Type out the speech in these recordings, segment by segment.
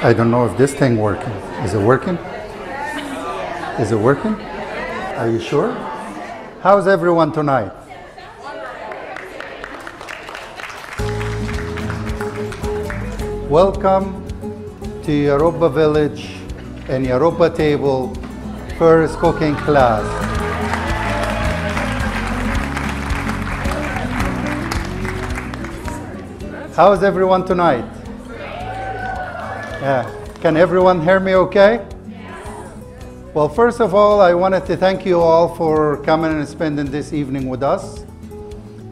I don't know if this thing working. Is it working? Is it working? Are you sure? How's everyone tonight? Welcome to Europa Village and Europa Table first cooking class. How's everyone tonight? Yeah. Can everyone hear me okay? Well, first of all, I wanted to thank you all for coming and spending this evening with us.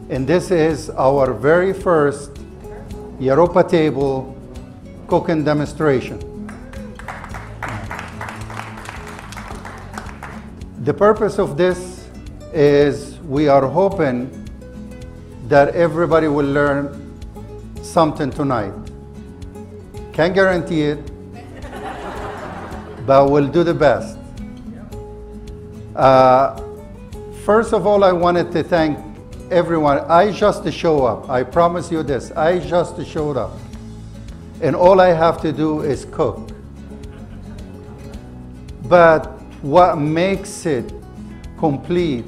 And this is our very first Europa Table cooking demonstration. The purpose of this is we are hoping that everybody will learn something tonight. Can't guarantee it, but we'll do the best. First of all, I wanted to thank everyone. I just show up. I promise you this. I just showed up. And all I have to do is cook. But what makes it complete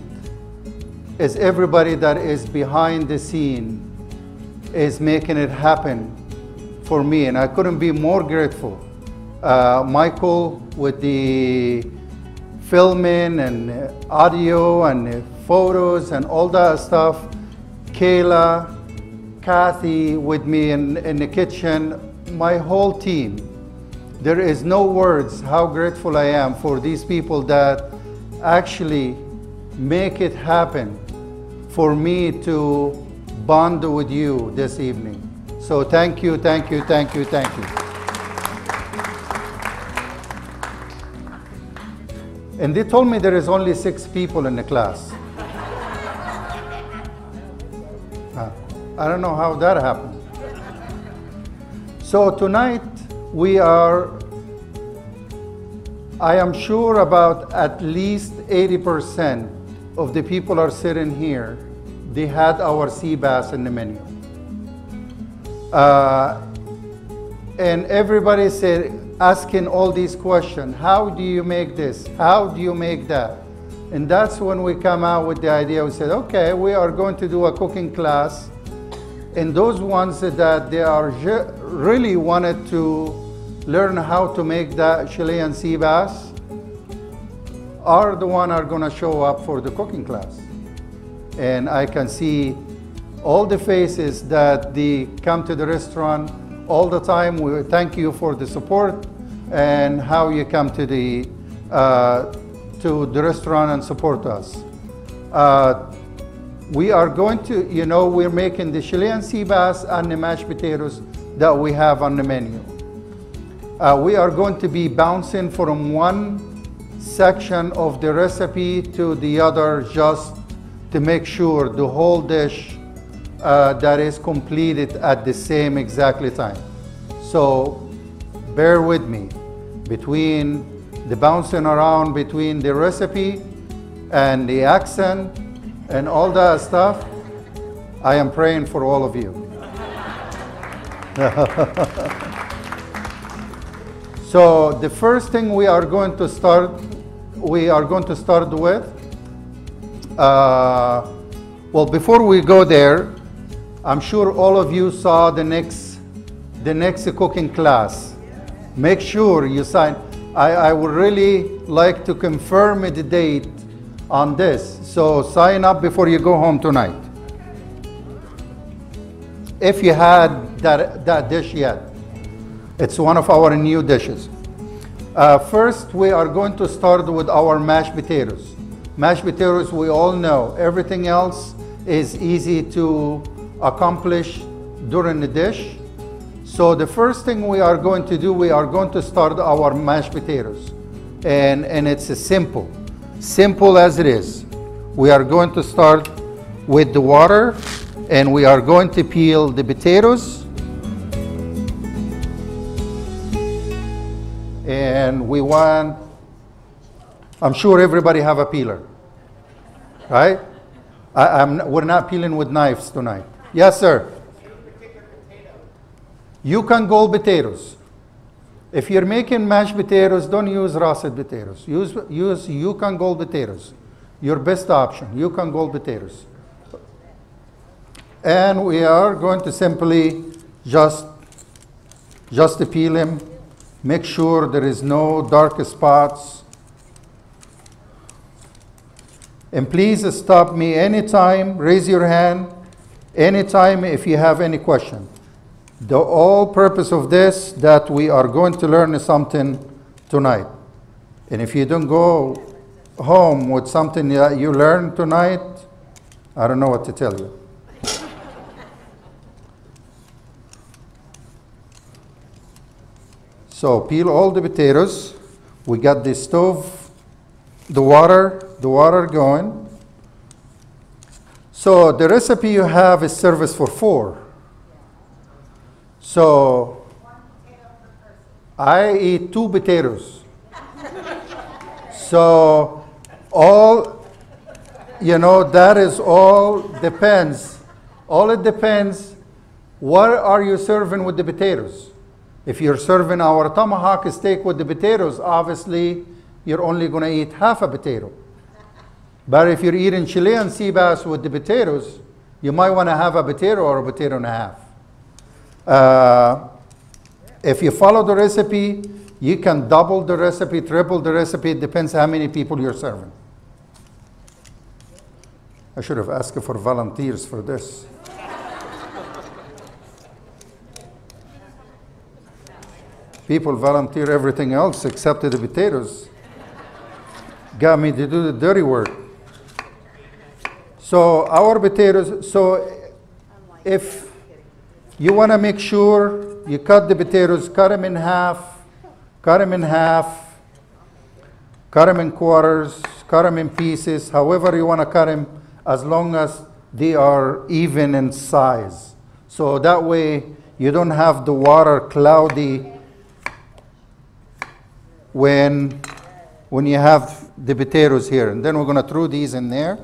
is everybody that is behind the scene is making it happen for me, and I couldn't be more grateful. Michael with the filming and audio and photos and all that stuff. Kayla, Kathy with me in the kitchen, my whole team. There is no words how grateful I am for these people that actually make it happen for me to bond with you this evening. So thank you, thank you, thank you, thank you. And they told me there is only 6 people in the class. I don't know how that happened. So tonight I am sure about at least 80% of the people are sitting here, they had our sea bass in the menu. And everybody said, asking all these questions, how do you make this? How do you make that? And that's when we come out with the idea. We said, okay, we are going to do a cooking class. And those ones that they are really wanted to learn how to make that Chilean sea bass are the one are going to show up for the cooking class. And I can see all the faces that they come to the restaurant all the time. We thank you for the support and how you come to the restaurant and support us. We are going to, we're making the Chilean sea bass and the mashed potatoes that we have on the menu. We are going to be bouncing from one section of the recipe to the other just to make sure the whole dish that is completed at the same exactly time. So bear with me between the bouncing around between the recipe and the accent and all that stuff. I am praying for all of you. So the first thing we are going to start with, well, before we go there, I'm sure all of you saw the next cooking class. Make sure you sign. I would really like to confirm the date on this. So sign up before you go home tonight. If you had that dish yet. It's one of our new dishes. First, we are going to start with our mashed potatoes. Mashed potatoes, we all know. Everything else is easy to accomplish during the dish. So the first thing we are going to do, we are going to start our mashed potatoes. And it's simple as it is. We are going to start with the water, and we are going to peel the potatoes. And I'm sure everybody have a peeler, right? We're not peeling with knives tonight. Yes, sir. You can gold potatoes. If you're making mashed potatoes, don't use russet potatoes. Use Yukon Gold potatoes. Your best option, Yukon Gold potatoes. And we are going to simply just peel them. Make sure there is no dark spots. And please stop me anytime, raise your hand, anytime if you have any question. The whole purpose of this, that we are going to learn something tonight. And if you don't go home with something that you learned tonight, I don't know what to tell you. So peel all the potatoes. We got the stove, the water going. So the recipe you have is service for 4. So I eat 2 potatoes. So all, that is all depends. All it depends, what are you serving with the potatoes? If you're serving our tomahawk steak with the potatoes, obviously you're only going to eat half a potato. But if you're eating Chilean sea bass with the potatoes, you might want to have a potato or a potato and a half. If you follow the recipe, you can double the recipe, triple the recipe. It depends how many people you're serving. I should have asked for volunteers for this. People volunteer everything else except the potatoes. Got me to do the dirty work. So our potatoes, so if you want to make sure you cut the potatoes, cut them in half, cut them in quarters, cut them in pieces, however you want to cut them, as long as they are even in size. So that way you don't have the water cloudy when you have the potatoes here. And then we're going to throw these in there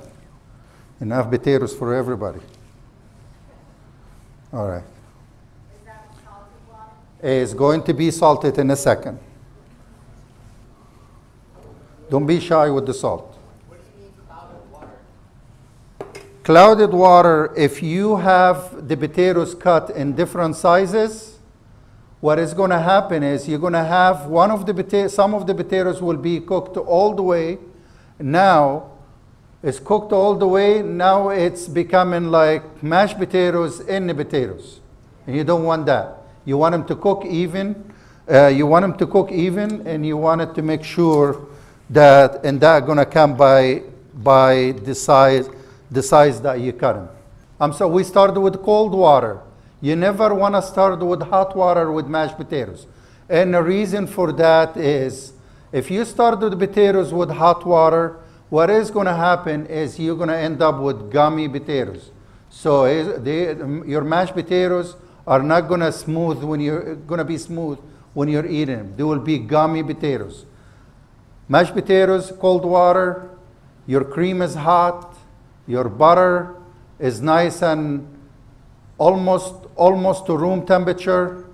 and have potatoes for everybody. All right. Is going to be salted in a second. Don't be shy with the salt. What do you mean clouded water? Clouded water, if you have the potatoes cut in different sizes, what is going to happen is you're going to have some of the potatoes will be cooked all the way. Now, it's cooked all the way. Now it's becoming like mashed potatoes in the potatoes. And you don't want that. You want them to cook even. And you want it to make sure that, and that's going to come by the size that you cut them. So we started with cold water. You never want to start with hot water with mashed potatoes. And the reason for that is, if you start with potatoes with hot water, what is going to happen is you're going to end up with gummy potatoes. So your mashed potatoes are not going to be smooth when you're eating them. They will be gummy potatoes. Mashed potatoes, cold water, your cream is hot, your butter is nice and almost to room temperature.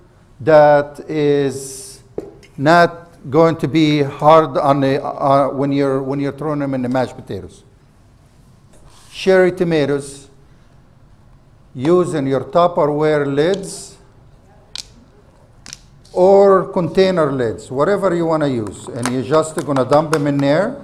That is not going to be hard on when you're throwing them in the mashed potatoes. Cherry tomatoes, using your Tupperware lids or container lids, whatever you want to use, and you're just going to dump them in there.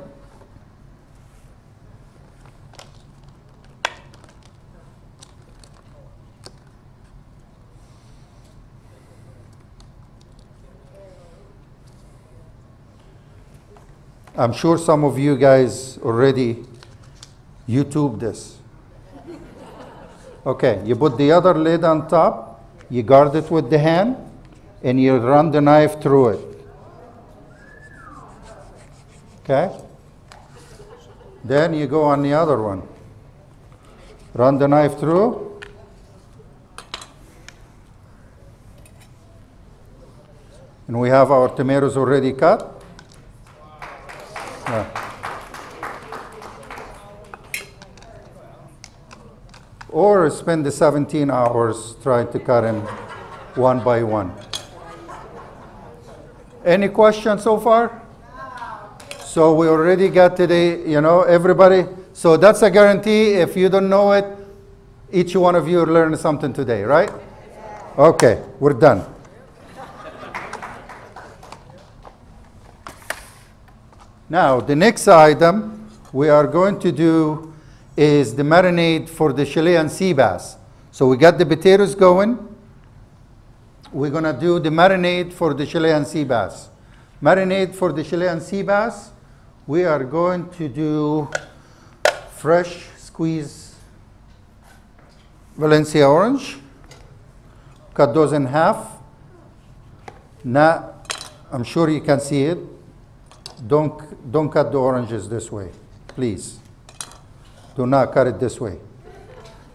I'm sure some of you guys already YouTube this. Okay, you put the other lid on top, you guard it with the hand, and you run the knife through it. Okay? Then you go on the other one. Run the knife through. And we have our tomatoes already cut. Yeah. Or spend the 17 hours trying to cut them one by one. Any questions so far? So we already got today, everybody. So that's a guarantee. If you don't know it, each one of you learned something today, right? Okay, we're done. Now, the next item we are going to do is the marinade for the Chilean sea bass. So we got the potatoes going. We're going to do the marinade for the Chilean sea bass. Marinade for the Chilean sea bass, we are going to do fresh squeezed Valencia orange. Cut those in half. Now, I'm sure you can see it. Don't cut the oranges this way, please. Do not cut it this way.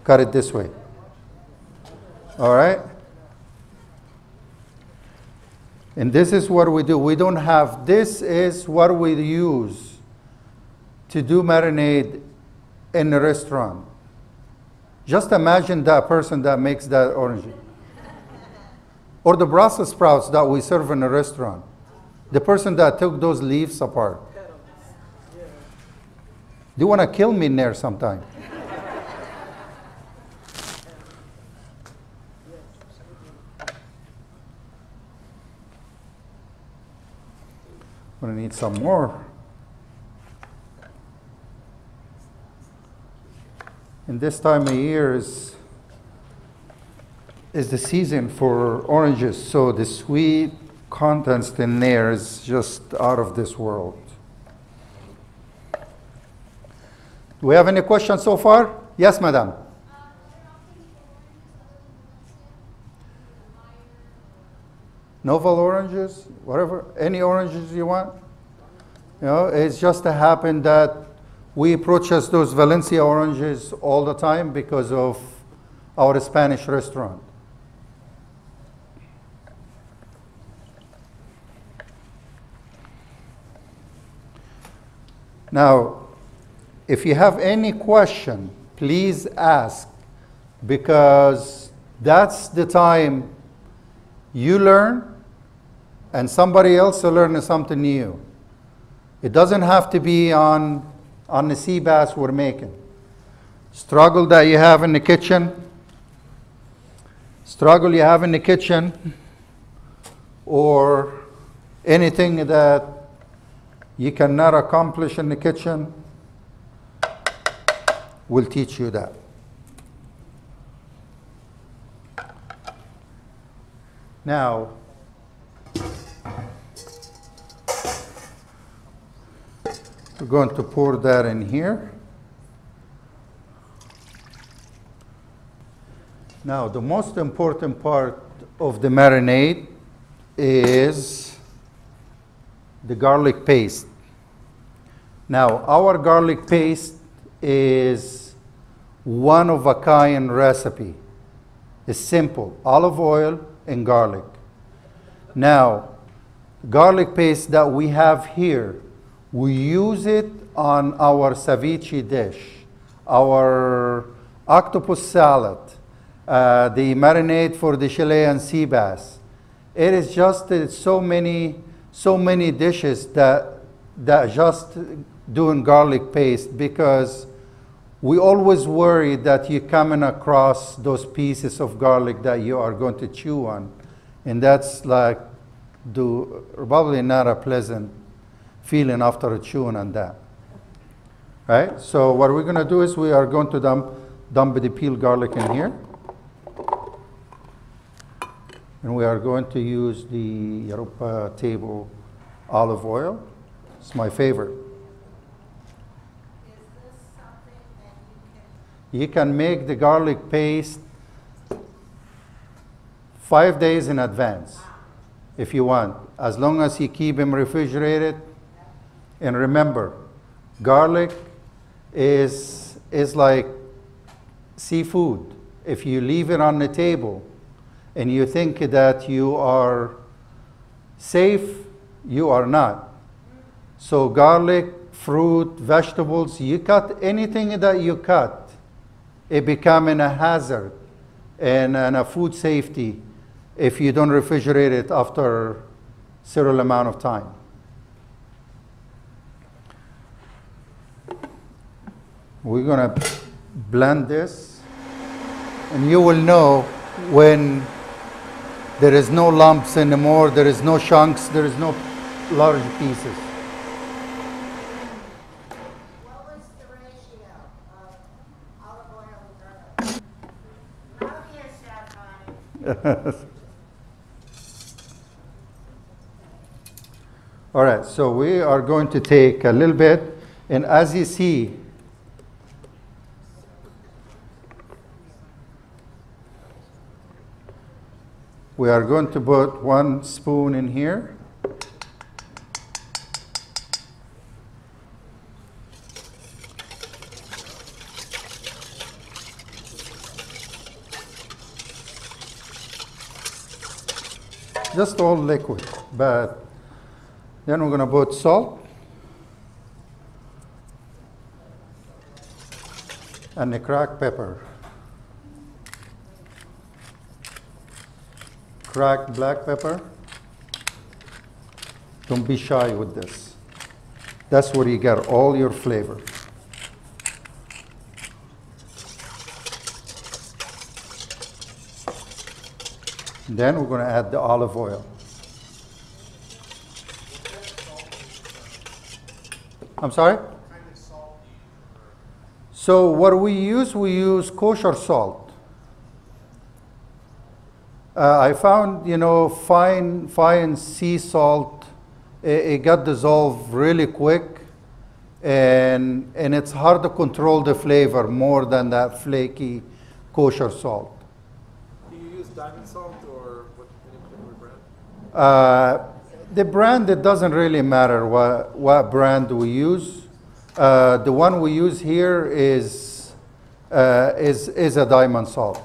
Cut it this way. All right? And this is what we do. We don't have, this is what we use to do marinade in a restaurant. Just imagine that person that makes that orange. Or the Brussels sprouts that we serve in a restaurant. The person that took those leaves apart. They want to kill me in there sometime. I'm going to need some more. And this time of year is the season for oranges, so the sweet contents in there is just out of this world. Do we have any questions so far? Yes, madam. Novel oranges, whatever, any oranges you want. It's just to happen that we purchase those Valencia oranges all the time because of our Spanish restaurant. Now, if you have any question, please ask, because that's the time you learn and somebody else will learn something new. It doesn't have to be on the sea bass we're making. Struggle that you have in the kitchen, or anything that you cannot accomplish in the kitchen, we'll teach you that. Now, we're going to pour that in here. Now, the most important part of the marinade is the garlic paste. Now, our garlic paste is one of a kind recipe. It's simple, olive oil and garlic. Now, garlic paste that we have here, we use it on our ceviche dish, our octopus salad, the marinade for the Chilean sea bass. It is just so many dishes that just doing garlic paste, because we always worry that you're coming across those pieces of garlic that you are going to chew on, and that's like probably not a pleasant feeling after chewing on that. Right? So what we're going to do is we are going to dump the peeled garlic in here. And we are going to use the Europa table olive oil. It's my favorite. Is this something that You can make the garlic paste 5 days in advance if you want, as long as you keep them refrigerated. And remember, garlic is like seafood. If you leave it on the table and you think that you are safe, you are not. So garlic, fruit, vegetables, you cut anything that you cut, it becoming a hazard and a food safety if you don't refrigerate it after several amount of time. We're going to blend this, and you will know when there is no lumps anymore, there is no chunks, there is no large pieces. What was the ratio of olive oil and garlic? Not here, Chef Hany. All right, so we are going to take a little bit, and as you see, we are going to put 1 spoon in here. Just all liquid, but then we're going to put salt and the cracked pepper. Cracked black pepper. Don't be shy with this. That's where you get all your flavor. Then we're going to add the olive oil. I'm sorry? So what we use kosher salt. I found, fine sea salt, it got dissolved really quick, and it's hard to control the flavor more than that flaky kosher salt. Do you use diamond salt or any particular brand? The brand, it doesn't really matter what brand we use. The one we use here is a diamond salt.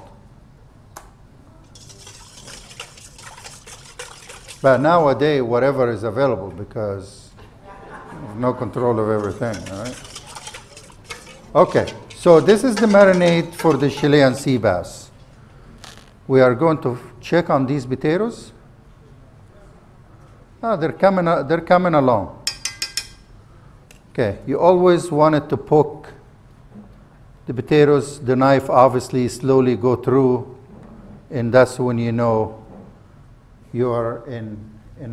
But nowadays, whatever is available, because no control of everything, all right? Okay, so this is the marinade for the Chilean sea bass. We are going to check on these potatoes. Oh, they're coming along. Okay, you always wanted to poke the potatoes. The knife obviously slowly go through, and that's when you know you are in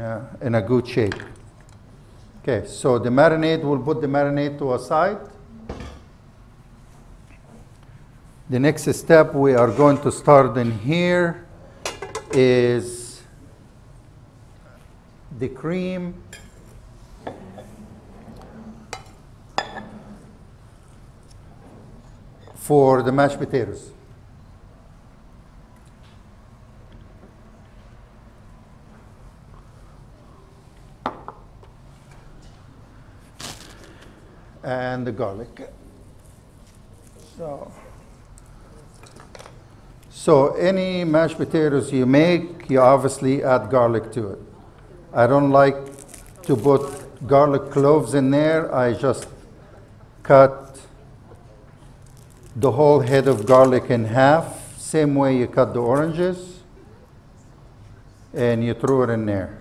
a good shape. Okay, so the marinade, we'll put the marinade to a side. The next step we are going to start in here is the cream. For the mashed potatoes. And the garlic. So any mashed potatoes you make, you obviously add garlic to it. I don't like to put garlic cloves in there. I just cut the whole head of garlic in half, same way you cut the oranges, and you throw it in there.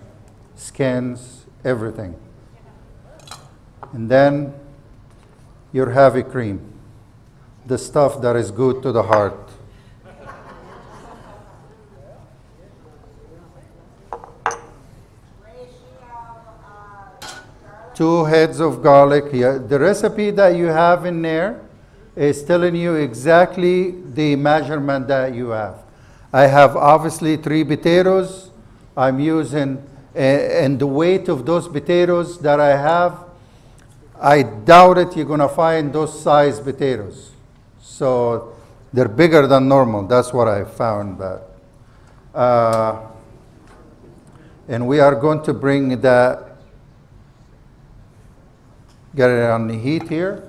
Skins, everything. And then your heavy cream, the stuff that is good to the heart. Two heads of garlic. Yeah, the recipe that you have in there is telling you exactly the measurement that you have. I have obviously 3 potatoes. I'm using, and the weight of those potatoes that I have, I doubt it you're gonna find those size potatoes. So they're bigger than normal, that's what I found. And we are going to bring that, get it on the heat here.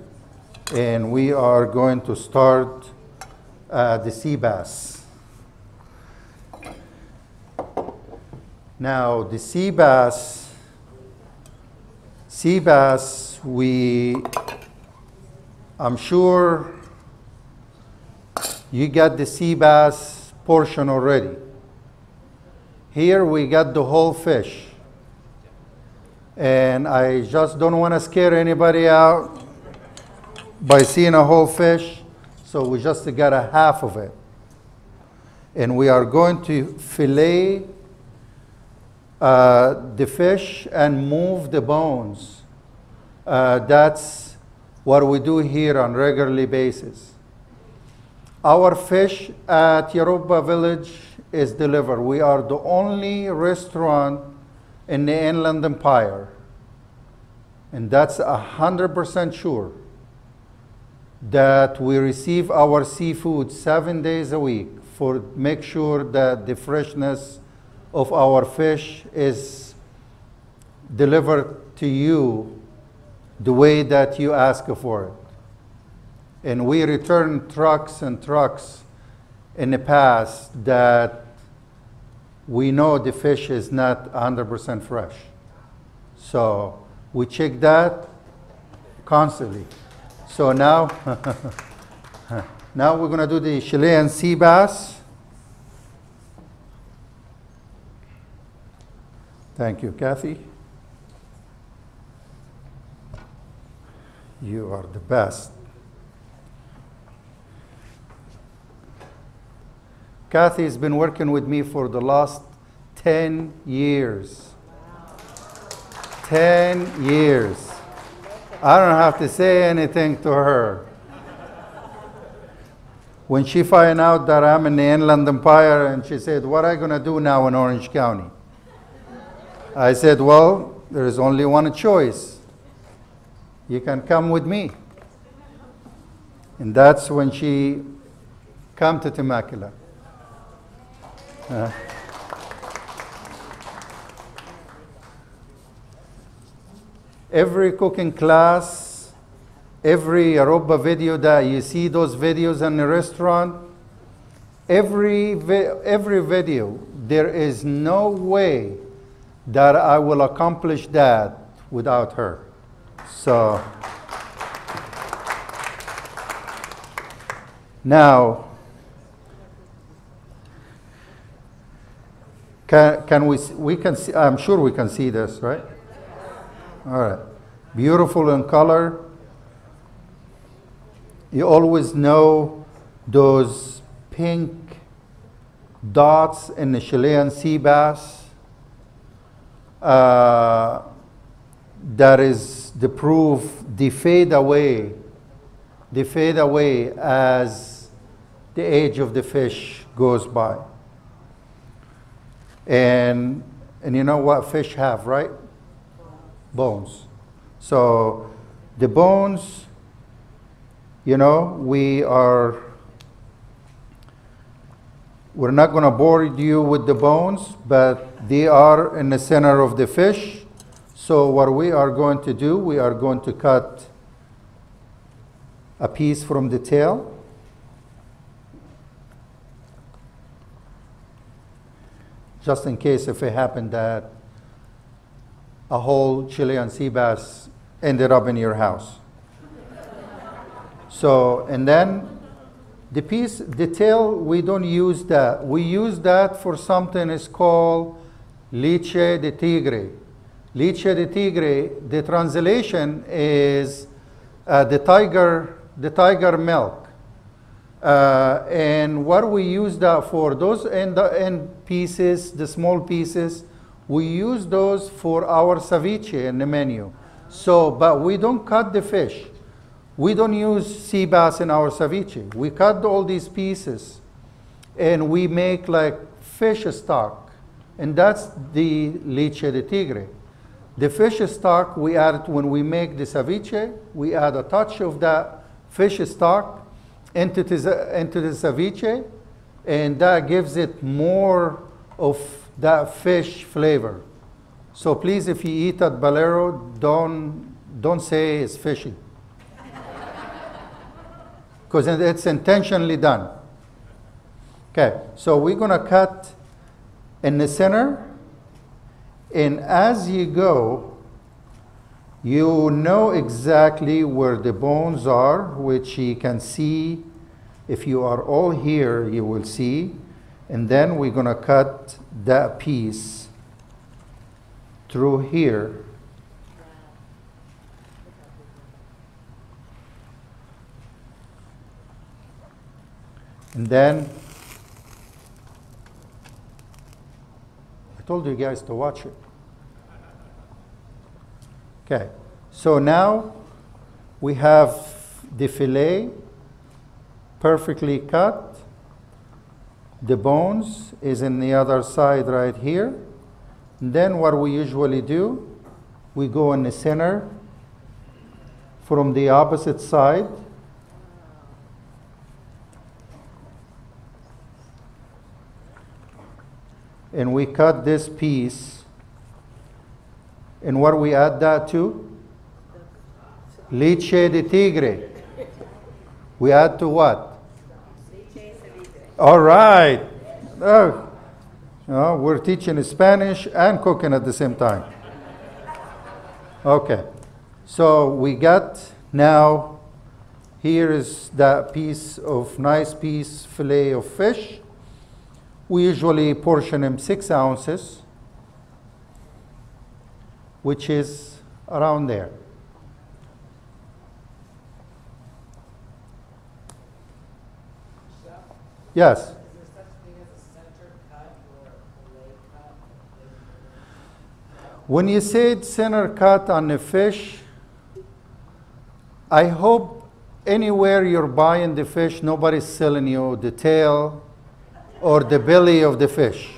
And we are going to start the sea bass. Now the sea bass, I'm sure you got the sea bass portion already. Here we got the whole fish. And I just don't want to scare anybody out by seeing a whole fish. So we just got a half of it. And we are going to fillet the fish and move the bones. That's what we do here on a regular basis. Our fish at Yoruba Village is delivered. We are the only restaurant in the Inland Empire, and that's 100% sure, that we receive our seafood 7 days a week for make sure that the freshness of our fish is delivered to you the way that you ask for it. And we return trucks and trucks in the past that we know the fish is not 100% fresh. So we check that constantly. So now, now we're going to do the Chilean sea bass. Thank you, Kathy. You are the best. Kathy has been working with me for the last 10 years. 10 years. I don't have to say anything to her. When she found out that I'm in the Inland Empire, and she said, what are you going to do now in Orange County? I said, well, there is only one choice. You can come with me. And that's when she came to Temecula. Every cooking class, every Yoruba video that you see, those videos in the restaurant, every video, there is no way that I will accomplish that without her. So now, we can see, I'm sure we can see this, right? All right. Beautiful in color. You always know those pink dots in the Chilean sea bass. That is the proof, they fade away. They fade away as the age of the fish goes by. And you know what fish have, right? Bones. So the bones, you know, we're not going to bore you with the bones, but they are in the center of the fish. So what we are going to do, we are going to cut a piece from the tail. Just in case if it happened that a whole Chilean sea bass ended up in your house. So, and then the piece, the tail, we don't use that. We use that for something is called leche de tigre. Leche de tigre, the translation is the tiger milk. And what we use that for, those end pieces, the small pieces, we use those for our ceviche in the menu. So, but we don't cut the fish. We don't use sea bass in our ceviche. We cut all these pieces and we make like fish stock. And that's the leche de tigre. The fish stock we add when we make the ceviche, we add a touch of that fish stock into the ceviche, and that gives it more of that fish flavor. So please, if you eat at Valero, don't say it's fishy, because it's intentionally done. Okay, so we're gonna cut in the center, and as you go, you know exactly where the bones are, which you can see. If you are all here, you will see. And then we're going to cut that piece through here. And then, I told you guys to watch it. Okay, so now we have the fillet perfectly cut. The bones is in the other side right here. And then what we usually do, we go in the center from the opposite side. And we cut this piece. And what we add that to? Leche de tigre. We add to what? All right. Oh, we're teaching Spanish and cooking at the same time. Okay. So we got now, here is that nice piece fillet of fish. We usually portion them 6 ounces, which is around there. Yes? Is there such thing as a center cut or a fillet cut? When you said center cut on the fish, I hope anywhere you're buying the fish, nobody's selling you the tail or the belly of the fish.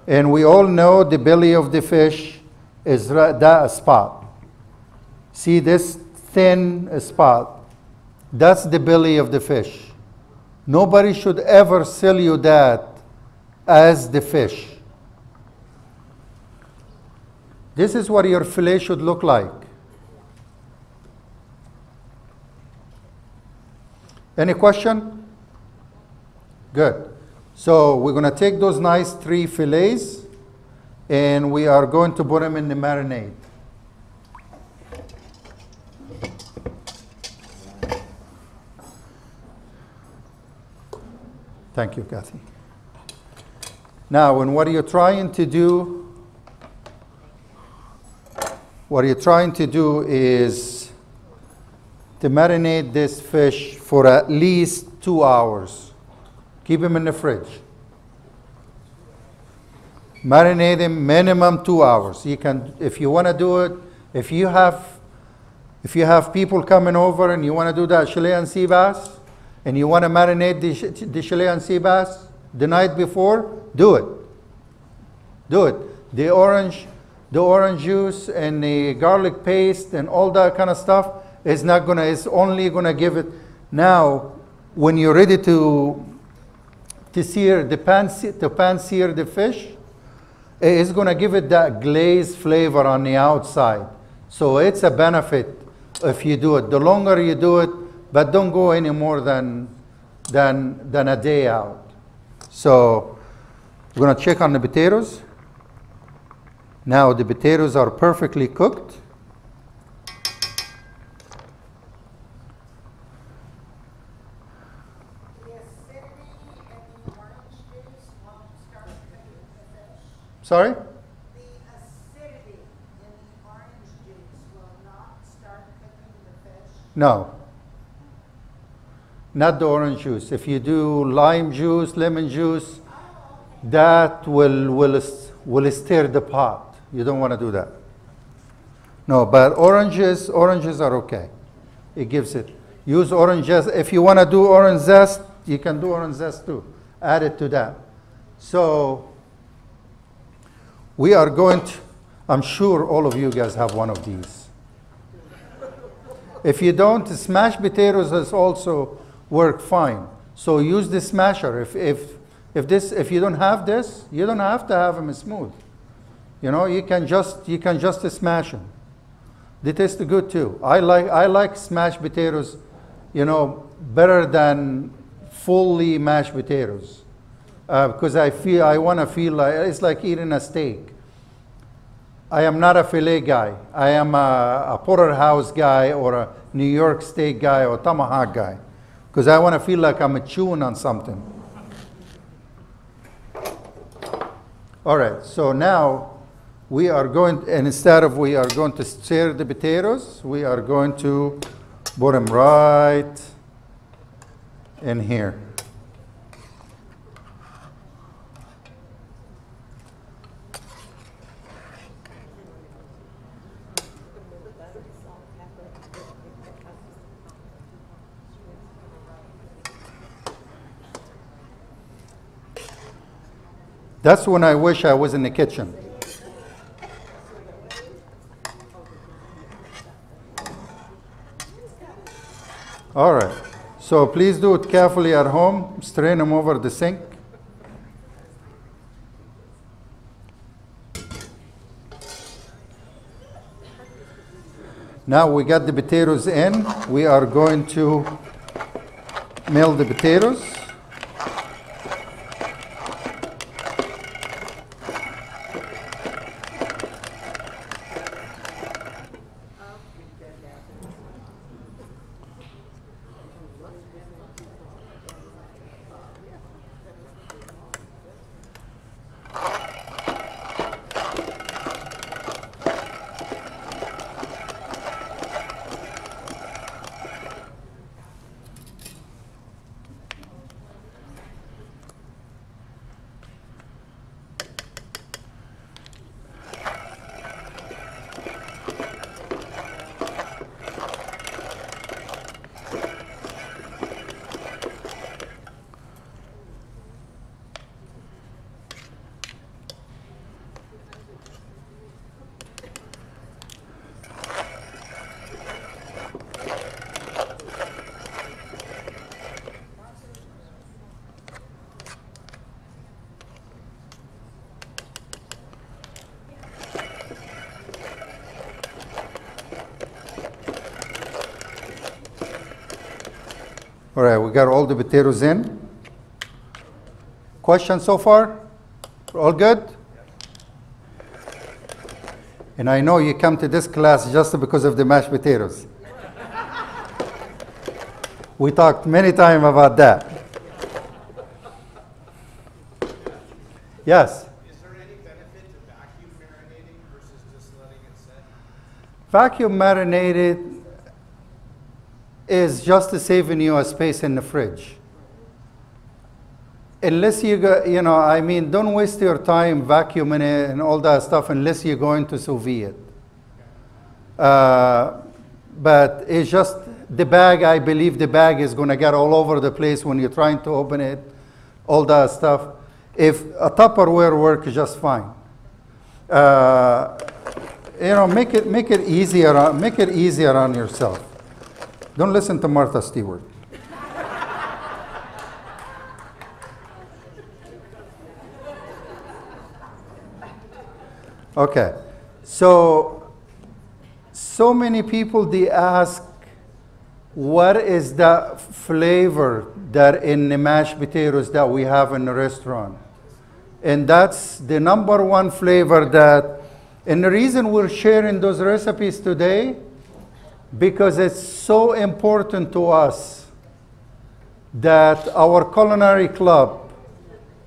And we all know the belly of the fish is that spot. See this thin spot? That's the belly of the fish. Nobody should ever sell you that as the fish. This is what your fillet should look like. Any question? Good. So we're going to take those nice 3 fillets and we are going to put them in the marinade. Thank you, Kathy. Now, and what you're trying to do is to marinate this fish for at least 2 hours. Keep him in the fridge. Marinate him minimum 2 hours. You can, if you want to do it, if you have people coming over and you want to do that Chilean sea bass, and you want to marinate the Chilean sea bass the night before, do it. Do it. The orange juice and the garlic paste and all that kind of stuff is not gonna, it's only gonna give it. Now, when you're ready to sear the pan sear the fish, it's gonna give it that glazed flavor on the outside. So it's a benefit if you do it. The longer you do it, but don't go any more than a day out. So we're gonna check on the potatoes. Now the potatoes are perfectly cooked. The acidity and the orange juice won't start cooking the fish. Sorry? The acidity in the orange juice will not start cooking the fish. No. Not the orange juice. If you do lime juice, lemon juice, that will stir the pot. You don't want to do that. No, but oranges are okay. It gives it. Use orange zest. If you want to do orange zest, you can do orange zest too. Add it to that. So we are going to, I'm sure all of you guys have one of these. If you don't, smashed potatoes has also work fine. So use the smasher. If you don't have this, you don't have to have them smooth. You know, you can just smash them. They taste good too. I like smashed potatoes, you know, better than fully mashed potatoes, because I want to feel like it's like eating a steak. I am not a filet guy. I am a porterhouse guy or a New York steak guy or tomahawk guy, because I want to feel like I'm chewing on something. All right, so now we are going, and instead of we are going to stir the potatoes, we are going to put them right in here. That's when I wish I was in the kitchen. All right. So please do it carefully at home. Strain them over the sink. Now we got the potatoes in. We are going to melt the potatoes. All right, we got all the potatoes in. Questions so far? All good? And I know you come to this class just because of the mashed potatoes. We talked many times about that. Yes? Is there any benefit to vacuum marinating versus just letting it sit? Vacuum marinated is just saving you a space in the fridge. Unless you go, you know, I mean, don't waste your time vacuuming it and all that stuff unless you're going to sous vide it. But it's just the bag, I believe the bag is going to get all over the place when you're trying to open it, all that stuff. If a Tupperware works just fine. You know, make it easier on yourself. Don't listen to Martha Stewart. Okay, so many people, they ask, what is the flavor that in the mashed potatoes that we have in the restaurant? And that's the number one flavor that, and the reason we're sharing those recipes today, because it's so important to us that our culinary club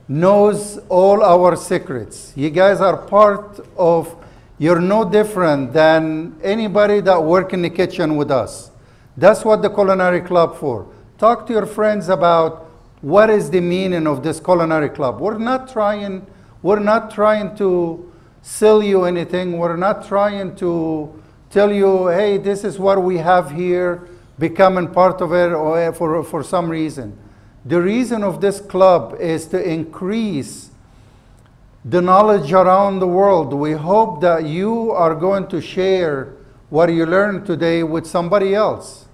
knows all our secrets. You guys are part of, you're no different than anybody that work in the kitchen with us. That's what the culinary club for. Talk to your friends about what is the meaning of this culinary club. We're not trying to sell you anything. We're not trying to tell you, hey, this is what we have here, becoming part of it or for some reason. The reason of this club is to increase the knowledge around the world. We hope that you are going to share what you learned today with somebody else.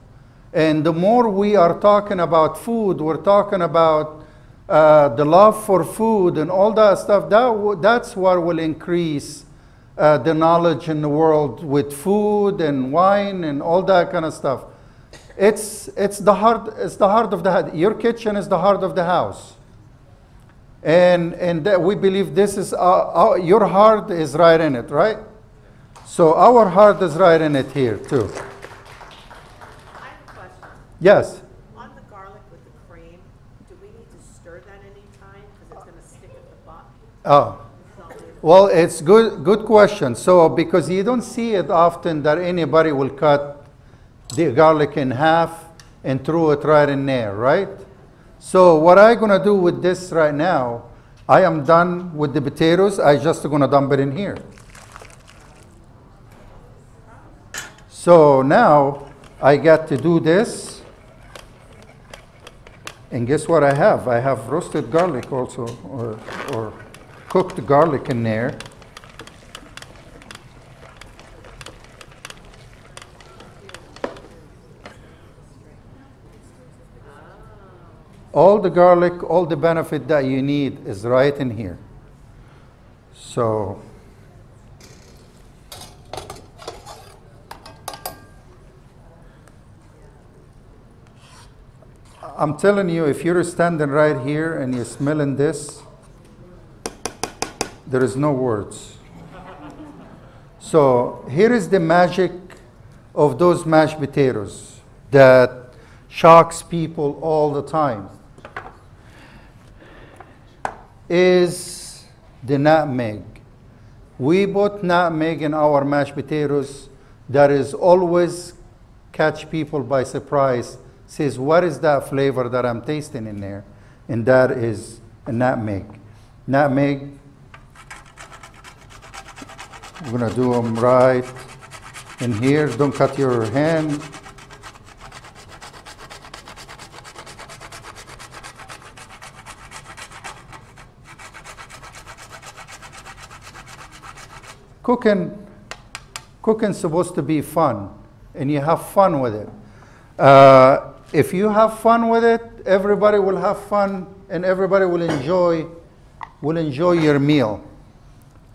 And the more we are talking about food, we're talking about the love for food and all that stuff, that's what will increase the knowledge in the world with food and wine and all that kind of stuff. It's the heart of the house. Your kitchen is the heart of the house. And that we believe this is, your heart is right in it, right? So our heart is right in it here too. I have a question. Yes? On the garlic with the cream, do we need to stir that any time? Because it's going to stick at the bottom. Oh. Well, it's good question. So because you don't see it often that anybody will cut the garlic in half and throw it right in there, right? So what I'm gonna do with this right now, I am done with the potatoes. I just gonna dump it in here. So now I got to do this. And guess what I have? I have roasted garlic also, or cooked garlic in there. All the garlic, all the benefit that you need is right in here. So I'm telling you, if you're standing right here and you're smelling this, there is no words. So here is the magic of those mashed potatoes that shocks people all the time. Is the nutmeg. We put nutmeg in our mashed potatoes. That is always catch people by surprise. Says, what is that flavor that I'm tasting in there? And that is a nutmeg. Nutmeg, we're gonna do them right in here. Don't cut your hand. Cooking's supposed to be fun, and you have fun with it. If you have fun with it, everybody will have fun, and everybody will enjoy your meal.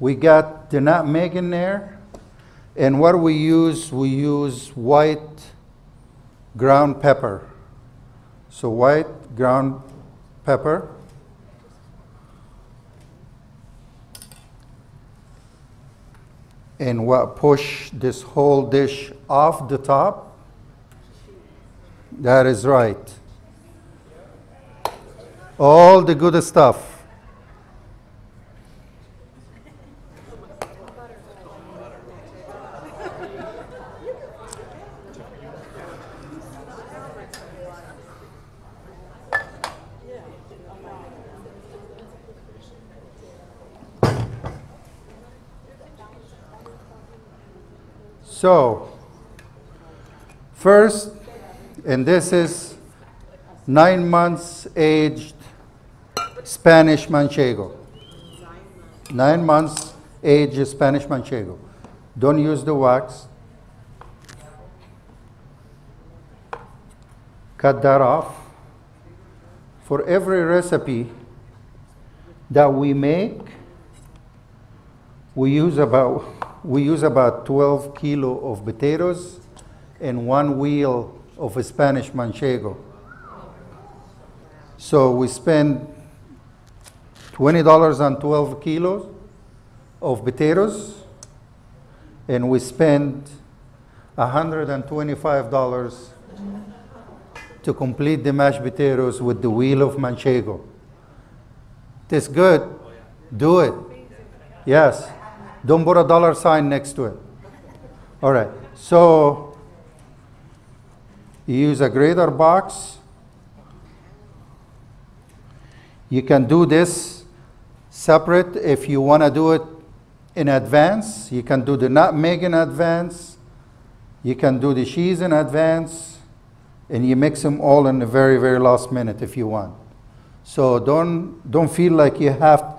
We got the nutmeg in there, and what we use white ground pepper. So white ground pepper. And what push this whole dish off the top? That is right. All the good stuff. So, first, and this is 9 months aged Spanish Manchego. 9 months aged Spanish Manchego. Don't use the wax. Cut that off. For every recipe that we make, we use about 12 kilo of potatoes and 1 wheel of a Spanish Manchego. So we spend $20 on 12 kilos of potatoes, and we spend $125 to complete the mashed potatoes with the wheel of Manchego. Tastes good? Do it. Yes. Don't put a dollar sign next to it. All right. So you use a grater box. You can do this separate if you want to do it in advance. You can do the nutmeg in advance. You can do the cheese in advance. And you mix them all in the very, very last minute if you want. So don't feel like you have to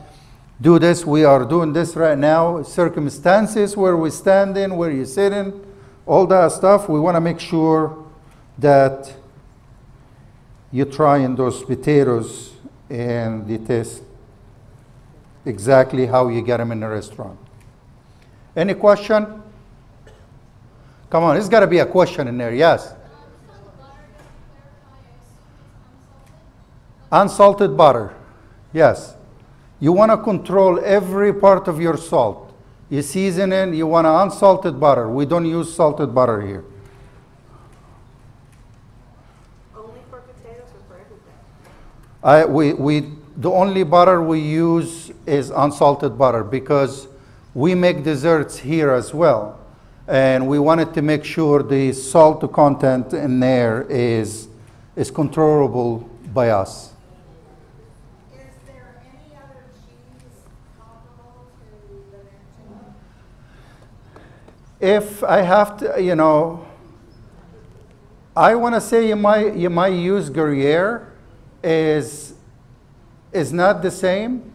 do this. We are doing this right now. Circumstances where we stand in, where you sit in, all that stuff. We want to make sure that you're trying those potatoes and they taste exactly how you get them in the restaurant. Any question? Come on, there's got to be a question in there. Yes. Unsalted butter. Yes. You want to control every part of your salt. You season it, you want unsalted butter. We don't use salted butter here. Only for potatoes or for everything? The only butter we use is unsalted butter because we make desserts here as well. And we wanted to make sure the salt content in there is controllable by us. Is there any other cheese comparable to the Manchego? If I have to, I want to say you might use Gruyere. Is not the same.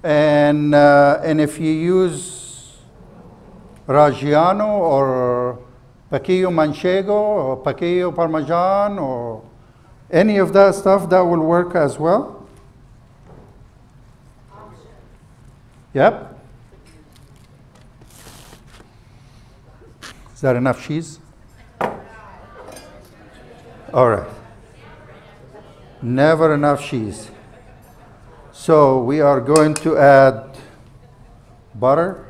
And if you use Reggiano or Paquillo Manchego or Paquillo Parmesan or any of that stuff, that will work as well. Yep. Is that enough cheese? All right. Never enough cheese. So we are going to add butter.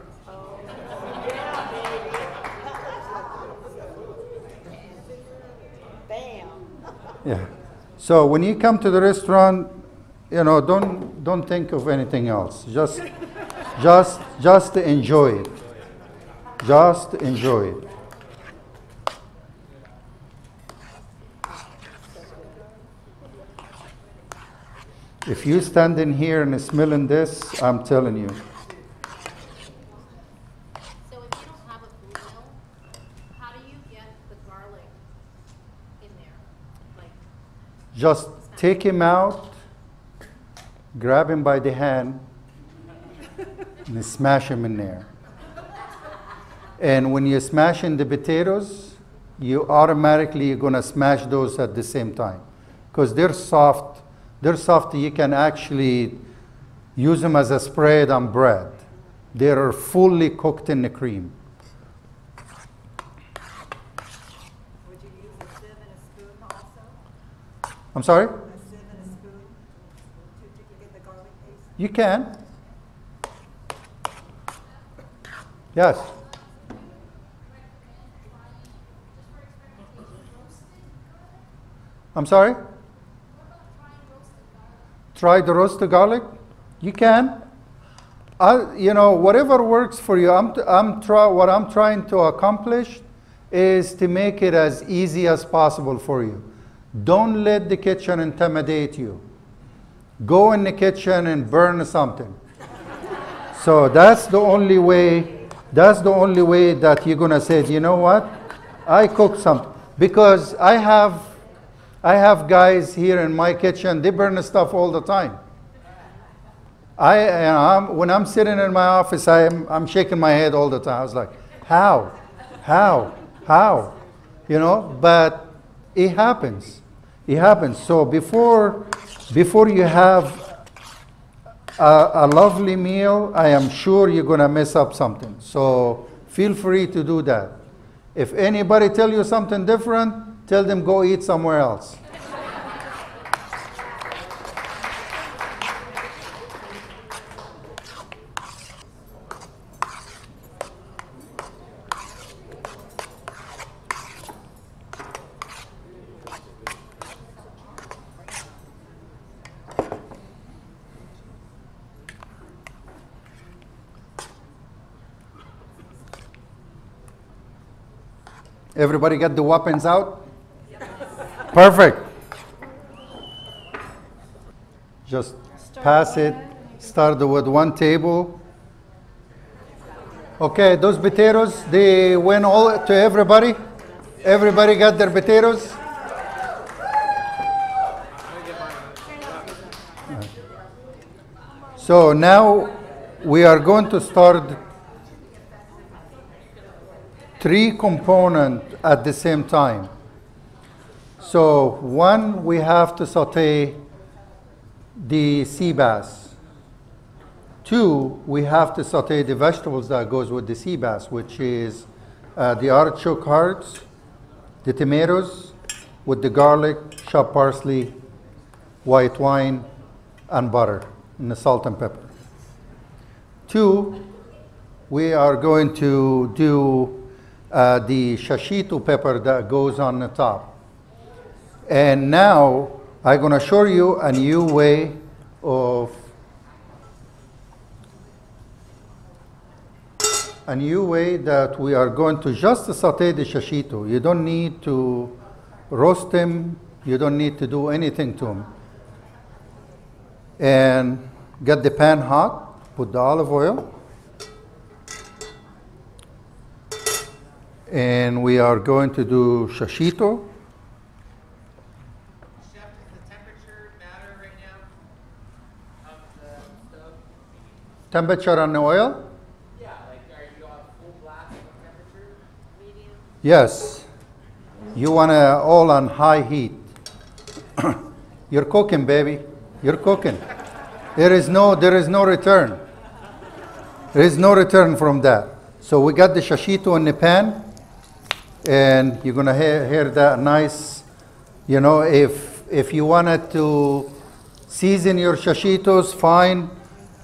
Bam. Yeah. So when you come to the restaurant, you know, don't think of anything else. Just enjoy it. Just enjoy it. If you stand in here and smelling this, I'm telling you. So if you don't have a grill, how do you get the garlic in there? Like, Just take him out, grab him by the hand, and smash him in there. And when you're smashing the potatoes, you automatically are gonna smash those at the same time. Because they're soft. They're soft, you can actually use them as a spread on bread. They are fully cooked in the cream. Would you use a sieve and a spoon also? I'm sorry? A sieve and a spoon to get the garlic paste? You can. Yes. I'm sorry? Try the roasted garlic? You can. You know, whatever works for you. What I'm trying to accomplish is to make it as easy as possible for you. Don't let the kitchen intimidate you. Go in the kitchen and burn something. So that's the only way. That's the only way that you're gonna say, you know what? I cooked something. Because I have guys here in my kitchen, they burn the stuff all the time. When I'm sitting in my office, I'm shaking my head all the time. I was like, how? You know, but it happens. It happens. So before you have a lovely meal, I am sure you're gonna mess up something. So feel free to do that. If anybody tell you something different, tell them go eat somewhere else. Everybody got the weapons out? Perfect. Just pass it. Start with one table. Okay, those potatoes, they went all to everybody? Everybody got their potatoes? So now we are going to start 3 components at the same time. So one, we have to saute the sea bass. 2, we have to saute the vegetables that goes with the sea bass, which is the artichoke hearts, the tomatoes with the garlic, chopped parsley, white wine, and butter, and the salt and pepper. 2, we are going to do the shashito pepper that goes on the top. And now I'm going to show you a new way that we are going to just saute the shashito. You don't need to roast them. You don't need to do anything to them. And get the pan hot, put the olive oil. And we are going to do shashito. Chef, does the temperature matter right now of the stove? Temperature on the oil? Yeah, like are you on full blast temperature? Medium. Yes. You want it all on high heat. You're cooking, baby. You're cooking. There is no return. There is no return from that. So we got the shashito in the pan, and you're gonna hear that nice. You know, if you wanted to season your shashitos, fine.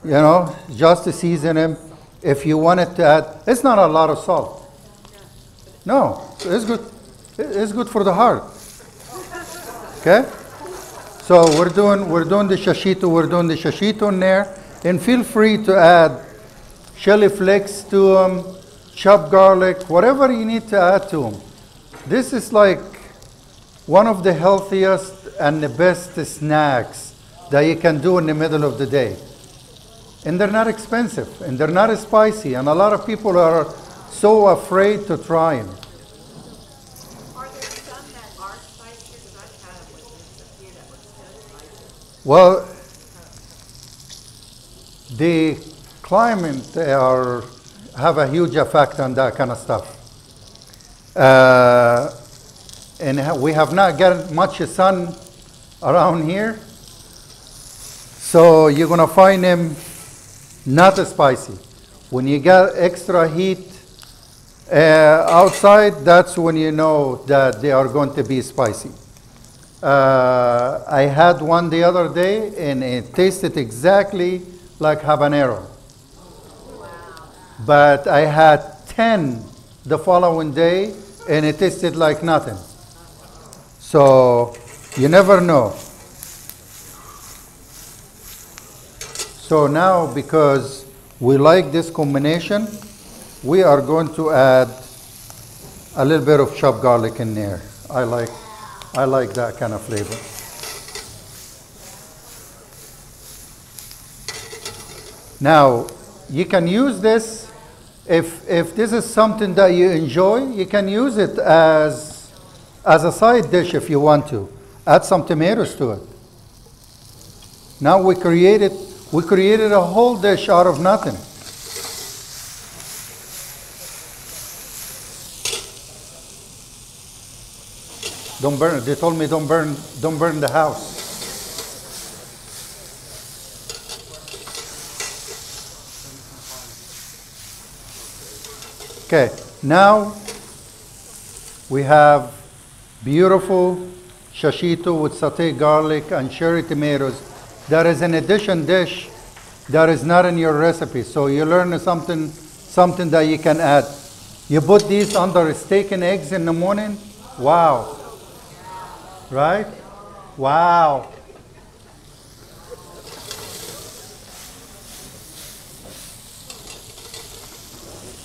You know, just to season them. If you wanted to add, it's not a lot of salt. No, it's good. It's good for the heart. Okay. So we're doing the shashito in there, and feel free to add chili flakes to them, chopped garlic, whatever you need to add to them. This is like one of the healthiest and the best snacks that you can do in the middle of the day. And they're not expensive, and they're not spicy, and a lot of people are so afraid to try them. Are there some that are spicy? Because I've had them with a few that were so spicy. Well, the climate have a huge effect on that kind of stuff. And we have not got much sun around here. So you're gonna find them not spicy. When you got extra heat outside, that's when you know that they are going to be spicy. I had one the other day, and it tasted exactly like habanero. But I had 10 the following day, and it tasted like nothing. So you never know. So now, because we like this combination, we are going to add a little bit of chopped garlic in there. I like that kind of flavor. Now, you can use this, if this is something that you enjoy, you can use it as a side dish if you want to. Add some tomatoes to it. Now we created a whole dish out of nothing. Don't burn. They told me don't burn the house. Okay, now we have beautiful shashito with sauteed garlic and cherry tomatoes. That is an addition dish that is not in your recipe. So you learn something that you can add. You put these under steak and eggs in the morning. Wow. Right? Wow.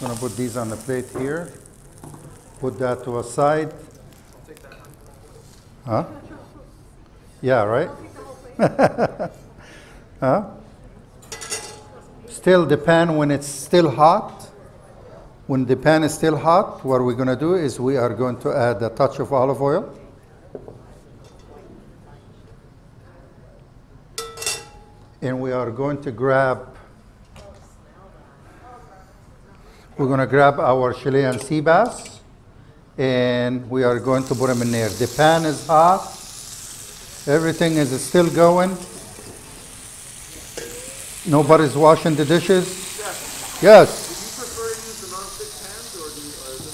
I'm gonna put these on the plate here. Put that to a side. Huh? Yeah, right? Huh? Still the pan when it's still hot. When the pan is still hot, what we're gonna do is we are going to add a touch of olive oil. And we are going to grab our Chilean sea bass, and we are going to put them in there. The pan is hot. Everything is still going. Nobody's washing the dishes. Yes. Do you prefer to use the non-stick pans, or is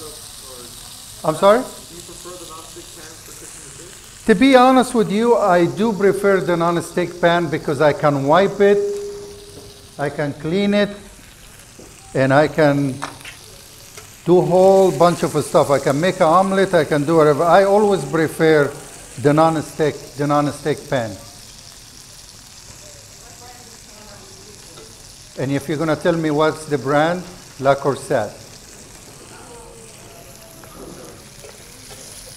it I'm sorry? do you prefer the non-stick pans for cooking the fish? To be honest with you, I do prefer the non-stick pan because I can wipe it, I can clean it, and I can do a whole bunch of stuff. I can make an omelet, I can do whatever. I always prefer the non-stick pan. And if you're gonna tell me what's the brand, La Corsette.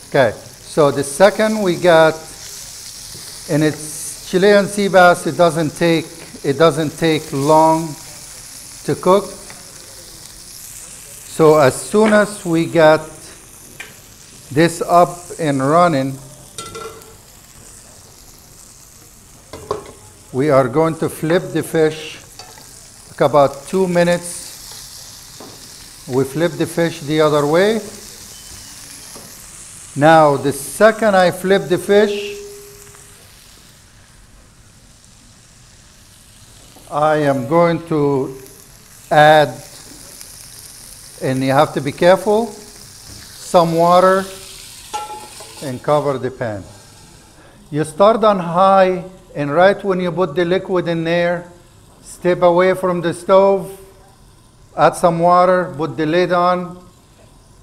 Okay, so the second we got, and it's Chilean sea bass. It doesn't take long to cook. So as soon as we got this up and running, we are going to flip the fish Took about 2 minutes. We flip the fish the other way. Now, the second I flip the fish, I am going to add, and you have to be careful, some water and cover the pan. You start on high, and right when you put the liquid in there, step away from the stove, add some water, put the lid on,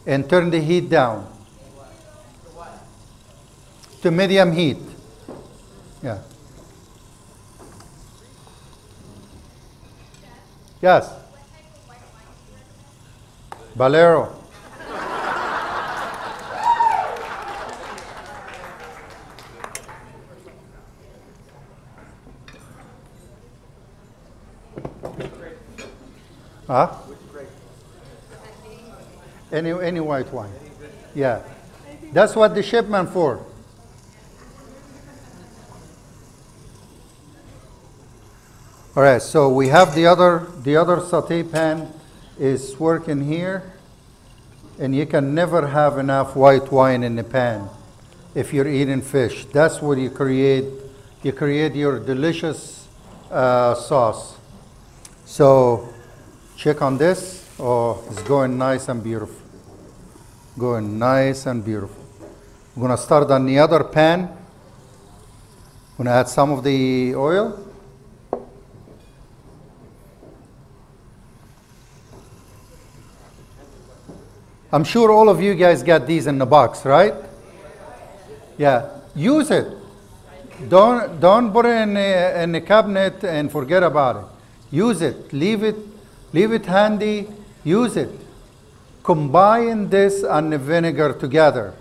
and turn the heat down to medium heat. Yeah. Yes. Valero. Huh? Any white wine. Yeah. That's what the shipment for. All right, so we have the other saute pan is working here, and you can never have enough white wine in the pan if you're eating fish. That's what you create your delicious sauce. So check on this. Oh, it's going nice and beautiful. Going nice and beautiful. I'm gonna start on the other pan. I'm gonna add some of the oil. I'm sure all of you guys got these in the box, right? Yeah, use it. Don't put it in the cabinet and forget about it. Use it. Leave it handy. Use it. Combine this and the vinegar together.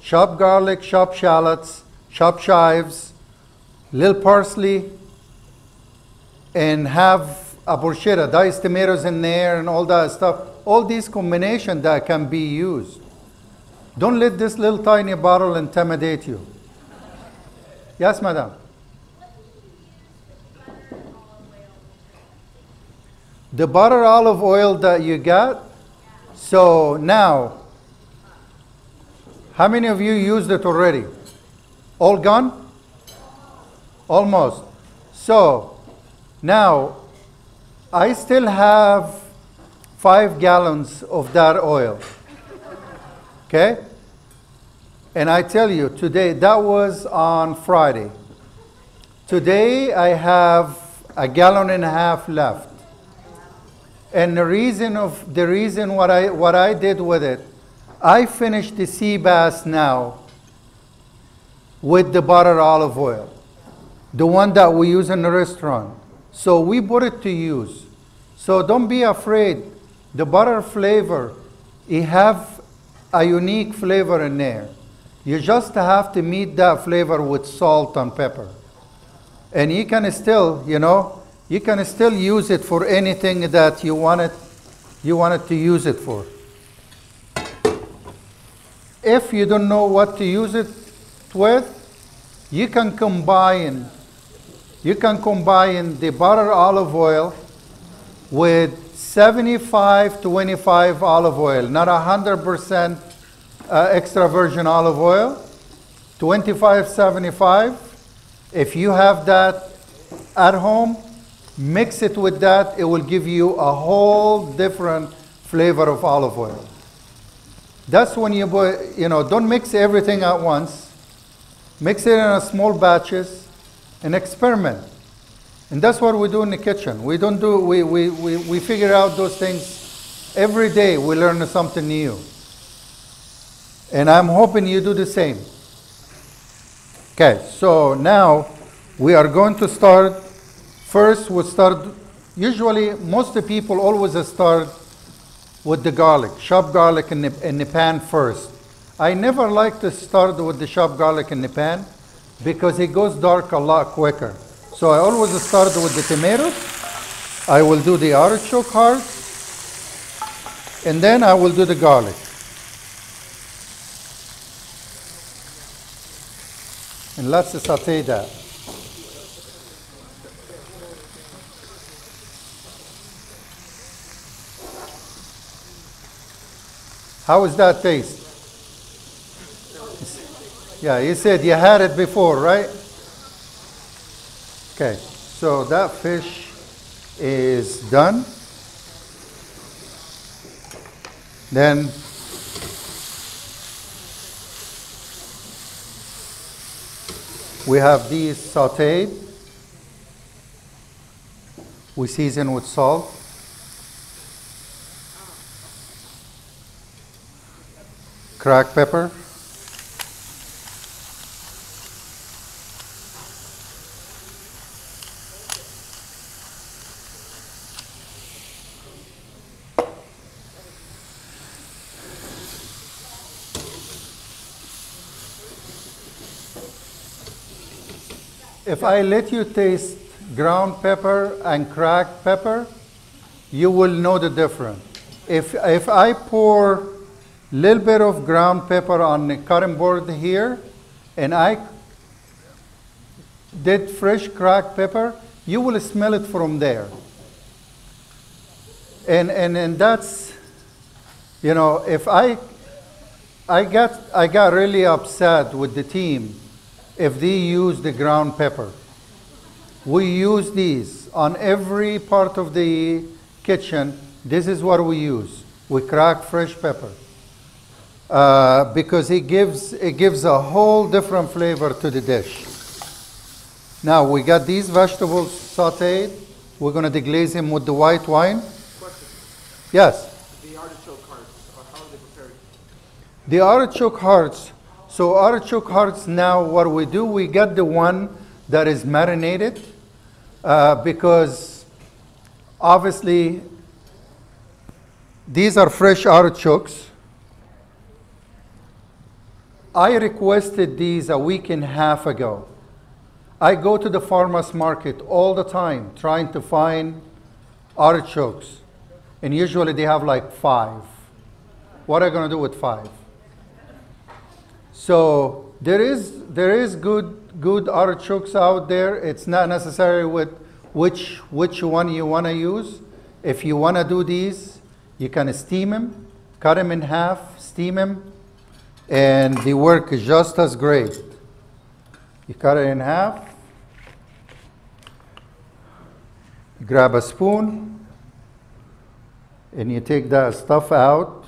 Chopped garlic, chopped shallots, chopped chives, little parsley, and have a porchetta, diced tomatoes in there and all that stuff. All these combinations that can be used. Don't let this little tiny bottle intimidate you. Yes, madam? The butter olive oil that you got. So now, how many of you used it already? All gone? Almost. So now, I still have 5 gallons of that oil. Okay? And I tell you, today, that was on Friday. Today, I have 1.5 gallons left. And the reason what I did with it, I finished the sea bass now with the butter olive oil, the one that we use in the restaurant. So we put it to use. So don't be afraid. The butter flavor, it have a unique flavor in there. You just have to meet that flavor with salt and pepper. And you can still, you can still use it for anything that you wanted to use it for. If you don't know what to use it with, you can combine the butter olive oil with 75-25 olive oil, not 100% extra virgin olive oil, 25-75. If you have that at home, mix it with that. It will give you a whole different flavor of olive oil. That's when don't mix everything at once. Mix it in small batches and experiment. And that's what we do in the kitchen. We figure out those things every day. We learn something new. And I'm hoping you do the same. Okay, so now we are going to start. First, usually most of the people always start with the garlic, chopped garlic in the pan first. I never like to start with the chopped garlic in the pan because it goes dark a lot quicker. So I always start with the tomatoes. I will do the artichoke heart, and then I will do the garlic. And let's saute that. How is that taste? Yeah, you said you had it before, right? Okay, so that fish is done. Then we have these sauteed. We season with salt. Cracked pepper. If I let you taste ground pepper and cracked pepper, you will know the difference. If I pour little bit of ground pepper on the cutting board here, and I did fresh cracked pepper, you will smell it from there. And that's, you know, if I got really upset with the team if they use the ground pepper. We use these on every part of the kitchen. This is what we use. We crack fresh pepper because it gives a whole different flavor to the dish. Now we got these vegetables sauteed. We're going to deglaze them with the white wine. Question. Yes. The artichoke hearts, how are they prepared? The artichoke hearts. So artichoke hearts, now what we do, we get the one that is marinated because obviously these are fresh artichokes. I requested these a week and a half ago. I go to the farmer's market all the time trying to find artichokes, and usually they have like 5. What are you going to do with 5? So there is good artichokes out there. It's not necessary with which one you want to use. If you want to do these, you can steam them, cut them in half, steam them, and they work just as great. You cut it in half, you grab a spoon, and you take that stuff out.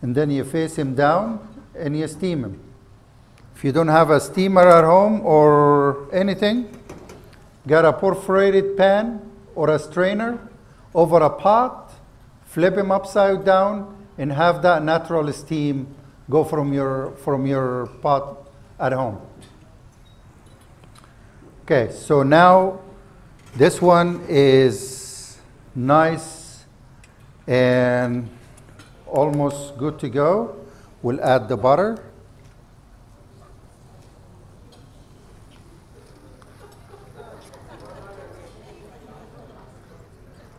And then you face him down and you steam him. If you don't have a steamer at home or anything, got a perforated pan or a strainer over a pot, flip him upside down, and have that natural steam go from your pot at home. Okay, so now this one is nice and almost good to go. We'll add the butter.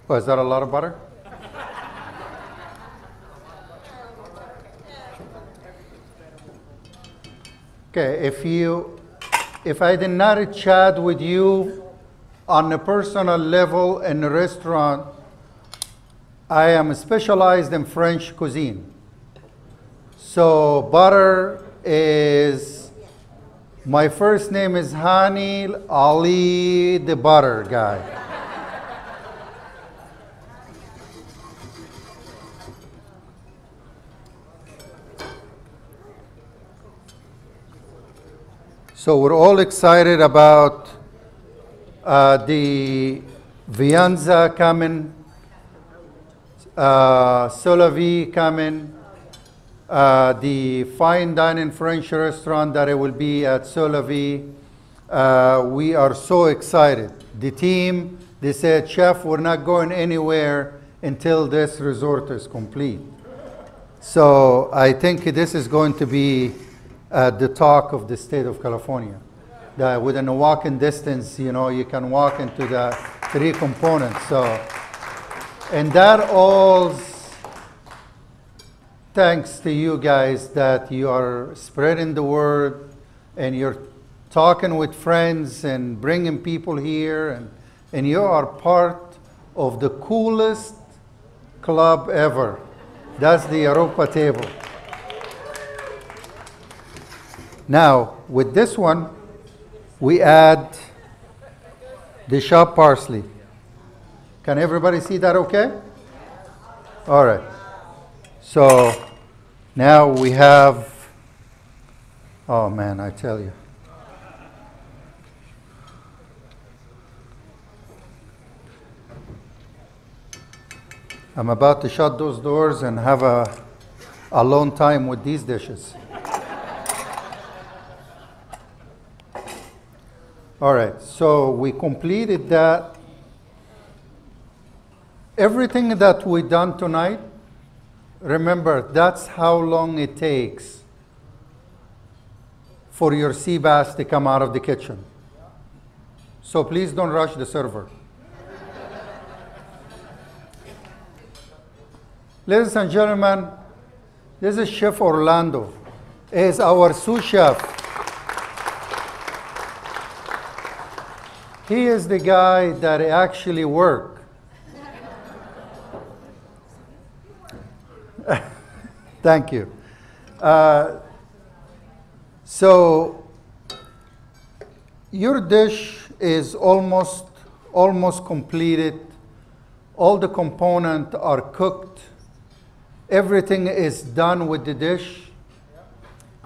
Oh, is that a lot of butter? Okay, if I did not chat with you on a personal level in a restaurant, I am specialized in French cuisine. So butter is, my first name is Hany, Ali, the butter guy. So we're all excited about the Vianza coming, Solavi coming, the fine dining French restaurant that it will be at Solavi. We are so excited. The team, they said, Chef, we're not going anywhere until this resort is complete. So I think this is going to be the talk of the state of California. That within a walking distance, you know, you can walk into the 3 components. So, and that all thanks to you guys that you are spreading the word and you're talking with friends and bringing people here, and you are part of the coolest club ever. That's the Europa table. Now, with this one, we add the chopped parsley. Can everybody see that okay? All right. So now we have, oh man, I tell you. I'm about to shut those doors and have a alone time with these dishes. All right, so we completed that. Everything that we done tonight, remember, that's how long it takes for your sea bass to come out of the kitchen. So please don't rush the server. Ladies and gentlemen, this is Chef Orlando. He is our sous chef. He is the guy that actually works. Thank you. So your dish is almost completed. All the components are cooked. Everything is done with the dish.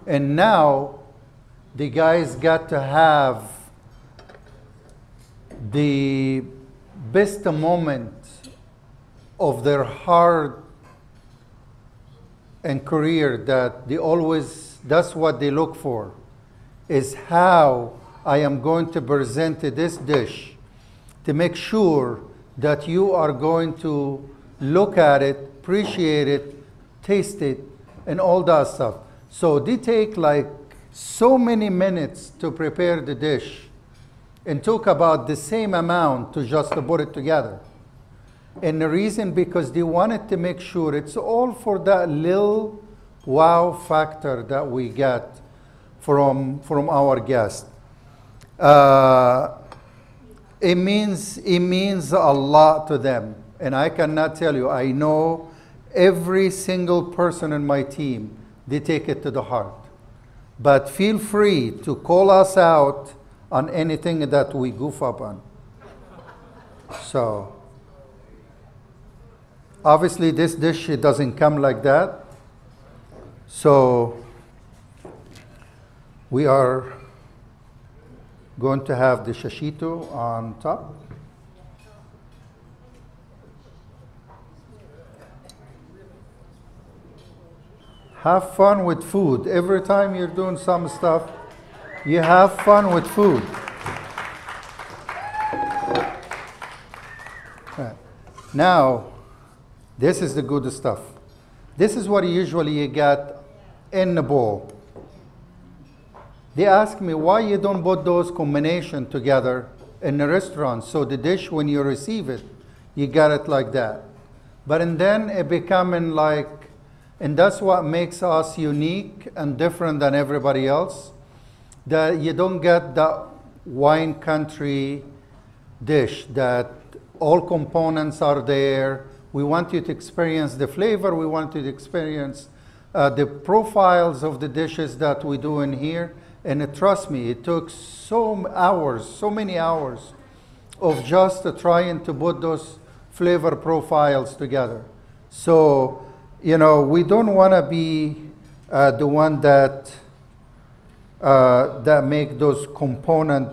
And now the guys got to have the best moment of their heart and career that they always, that's what they look for, is how I am going to present this dish to make sure that you are going to look at it, appreciate it, taste it, and all that stuff. So they take like so many minutes to prepare the dish and took about the same amount to just to put it together. And the reason, because they wanted to make sure it's all for that little wow factor that we get from our guest. It means a lot to them. And I cannot tell you, I know every single person in my team, they take it to the heart. But feel free to call us out on anything that we goof up on. So, obviously this dish, it doesn't come like that. So, we are going to have the shashito on top. Have fun with food. Every time you're doing some stuff, you have fun with food. Right. Now, this is the good stuff. This is what usually you get in the bowl. They ask me why you don't put those combinations together in the restaurant, so the dish, when you receive it, you get it like that. But and then it becoming like, and that's what makes us unique and different than everybody else, that you don't get that wine country dish that all components are there. We want you to experience the flavor. We want you to experience the profiles of the dishes that we do in here. And trust me, it took so many hours of just trying to put those flavor profiles together. So, you know, we don't want to be the one that make those component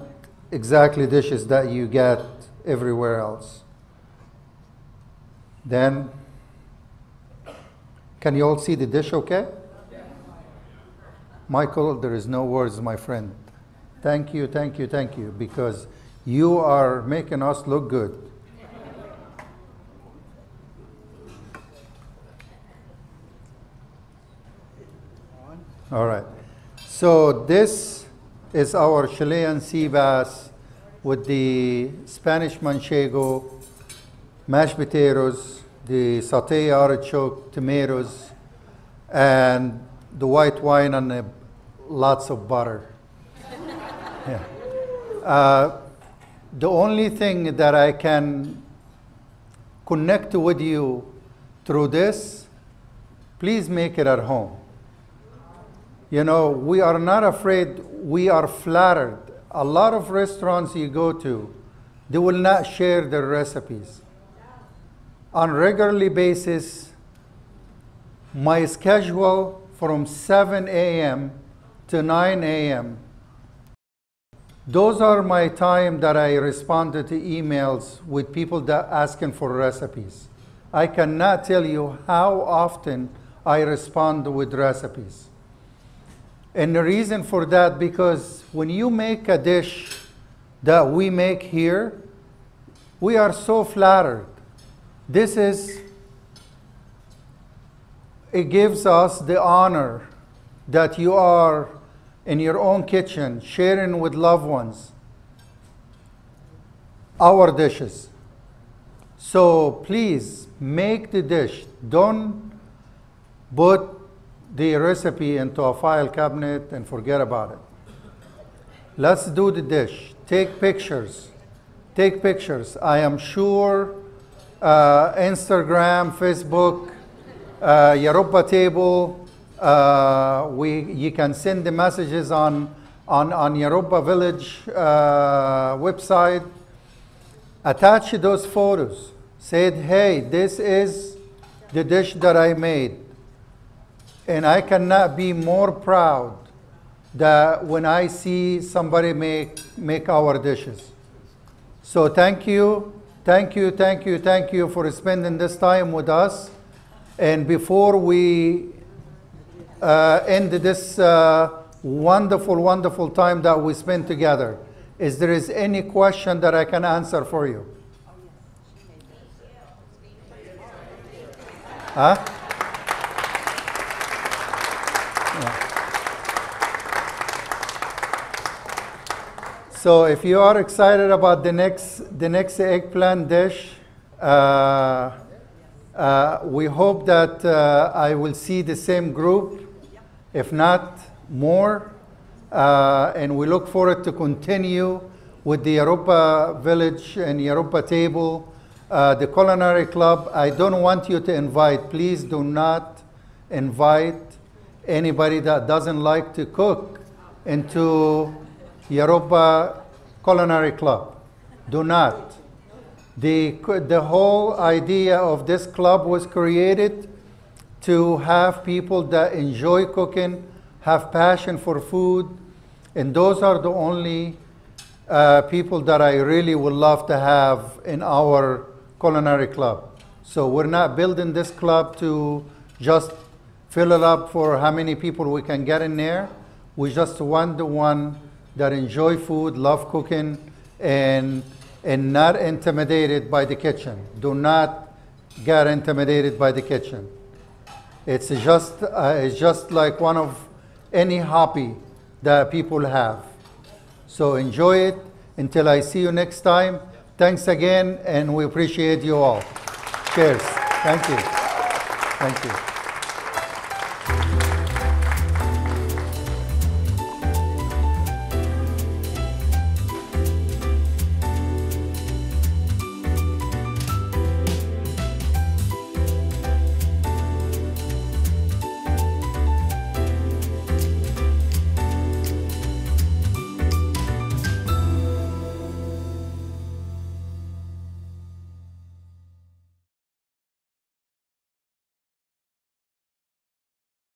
exactly dishes that you get everywhere else. Then, can you all see the dish okay? Michael, there is no words, my friend. Thank you, thank you, thank you, because you are making us look good. All right. So this is our Chilean sea bass with the Spanish manchego, mashed potatoes, the sauté artichoke, tomatoes, and the white wine and lots of butter. Yeah. The only thing that I can connect with you through this, please make it at home. You know, we are not afraid, we are flattered. A lot of restaurants you go to, they will not share their recipes. On a regular basis, my schedule from 7 a.m. to 9 a.m., those are my time that I responded to emails with people that asking for recipes. I cannot tell you how often I respond with recipes. And the reason for that, because when you make a dish that we make here, we are so flattered. It gives us the honor that you are in your own kitchen, sharing with loved ones our dishes. So please make the dish. Don't put the recipe into a file cabinet and forget about it. Let's do the dish. Take pictures. Take pictures. I am sure Instagram, Facebook, Yoruba Table, you can send the messages on Yoruba Village website. Attach those photos. Say, hey, this is the dish that I made. And I cannot be more proud that when I see somebody make our dishes. So thank you for spending this time with us. And before we end this wonderful time that we spent together, is there any question that I can answer for you? Huh? So if you are excited about the next eggplant dish, we hope that I will see the same group, if not more, and we look forward to continue with the Yoruba Village and Yoruba Table, the Culinary Club. I don't want you to invite, please do not invite anybody that doesn't like to cook into Yoruba Culinary Club. Do not. The whole idea of this club was created to have people that enjoy cooking, have passion for food, and those are the only people that I really would love to have in our culinary club. So we're not building this club to just fill it up for how many people we can get in there. We just want the one that enjoy food, love cooking, and not intimidated by the kitchen. Do not get intimidated by the kitchen. It's just like one of any hobby that people have. So enjoy it until I see you next time. Thanks again, and we appreciate you all. Cheers. Thank you. Thank you.